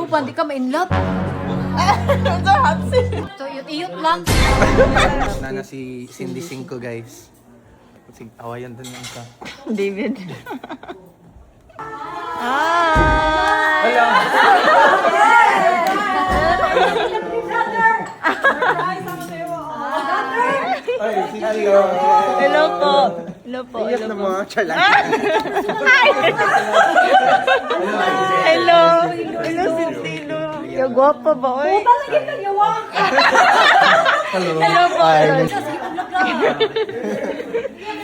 Upan, di ka ma-inlove. Sa hot seat. So, iyot-iyot lang. Nana si Cindy Cinco, guys. Sige, awayan din lang ka. David. Ah! Hello po. Hello po. Iyak na mga charlat. Hello. Hello, Sintilo. Yung guwapa ba, oy? Hello po.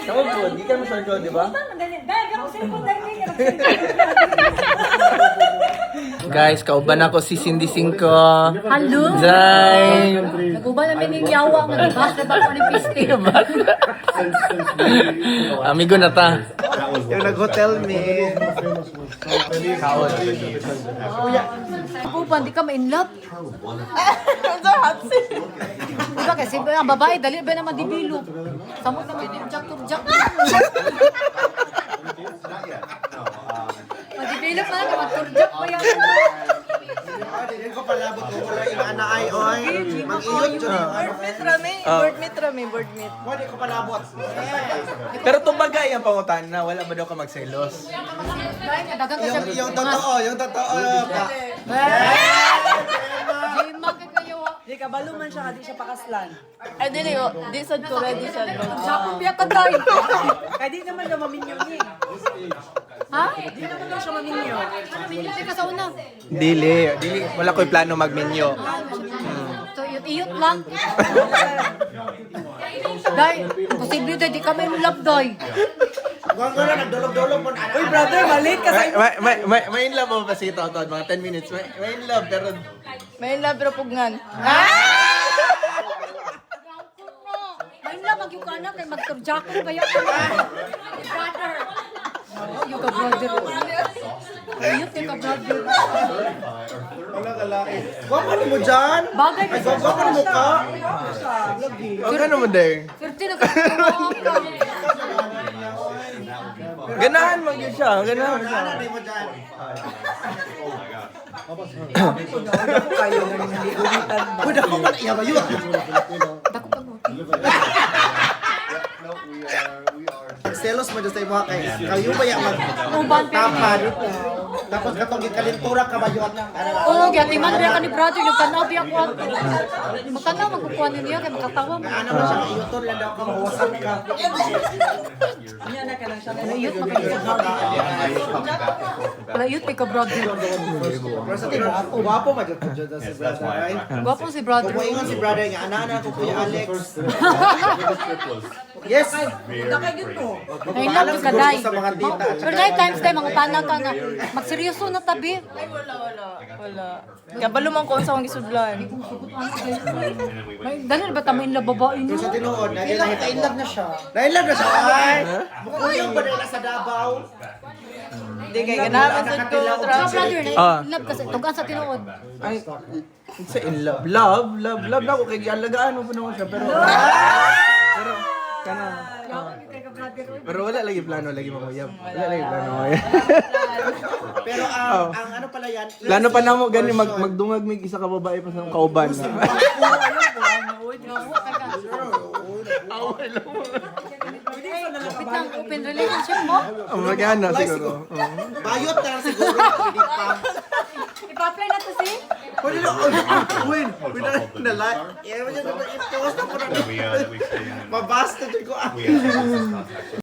Kamu po, di ka masargo, di ba? Guys, kauban ako si Cindy Cinco. Hello? Zay! Naguba namin yung yawa nga, diba? Sa bako ni Piste. Amigo na ta. Yung nag-hotel me. Upan, di ka ma-inlove. Sa hot seat. Diba kasi ang babae, dali ba naman dibilog. Samot naman turjak-turjak. Madibilog pa naman, turjak pa yan. Hindi ko palabot ko wala yung anaay oy. Mag-iyot yun. Board meet, Rami. Board meet, Rami. Board meet. Hindi ko palabot. Pero tumbagay ang pangutan na wala ba daw ka magselos? Dahil nga, dagang ka siya. Yung totoo pa. Di magkakayo. Di ka baluman siya, di siya pakaslan. Ay, dili, oh. Di sad ko, ready sad ko. Sakop ya ka dahil. Kaya di naman daw maminyo niya. Ha? Di naman daw siya maminyo. Hindi ka sa una. Dili. Wala ko'y plano magmenyo. So, iyot-iyot lang. Dahil, posible dahil di kami in-love dahil. Huwag na nagdulog-dulog mo. Uy, brother, balik ka sa May in love mo pa si Toto, mga 10 minutes. May in love, pero May love pero pugnan. May na, mag-yung ka na, kay mag-turjakon kaya ka na. Brother. Yung ka brother. Iyot kay ka brother. Huwag ka mo dyan. Bagay Ay, ka sa huwag ka mo ka. huwag ka naman din. Swerte na katawa ka. Ganahan mo yun siya. Ganahan mo siya. Hindi mo dyan. kayo na niligulitan ba? Uy, dako man iya ba yun? Dako pa mo. Selos mo dyan sa mga kay. Kayo ba yung Uban pa magtapad? Tapos katong gikalintura ka ba yun? Oo, gyati man rin ka ni brother, yung tanaw biya ko ato. Magtanaw, magkukuha niya, kaya magkatawa mo. Ano ba siya? Iyutol lang daw ka, mawasan ka. Niya na ka lang siya. Iyot mo kay ka brother. Iyot kay ka brother. Pero sa tingin, guwapo ma dyan si brother, right? Gwapo si brother. Kumuingon si brother nga, ana ko Kuya Alex. Yes! Nakay yun mo. Ay, love you ka, day. Sa mga tita. Pero dahil times tayo, mga tanag ka nga, magseryoso na tabi. Ay, wala. Kabalo man ko sa akong gisudlan. May, dali ba tama in love babae Pero niyo? sa tinuod, na-inlove na siya. Na-inlove na siya? Ay! Bukuyong ba nila sa Davao? Hindi kay ganahan sad ko. Sa Trust. brother, Ah. in love kasi, tugan sa tinuod. Ay, sa in love. Love na ako. Kaya alagaan mo pa naman siya. Pero, kana. Pero wala lagi plano lagi mamuyab. Wala lagi plano mamuyab. Pero ang ano pala yan? Plano pa na mo gani magdungag mig isa ka babae pa sa kauban. Kapit ng open relationship mo. Magana siguro. Bayot na lang siguro. Hindi pa. Ipa-apply na to si? Pwede na. Win. Pwede na like. Eh, wala na ito. Mabasta ko.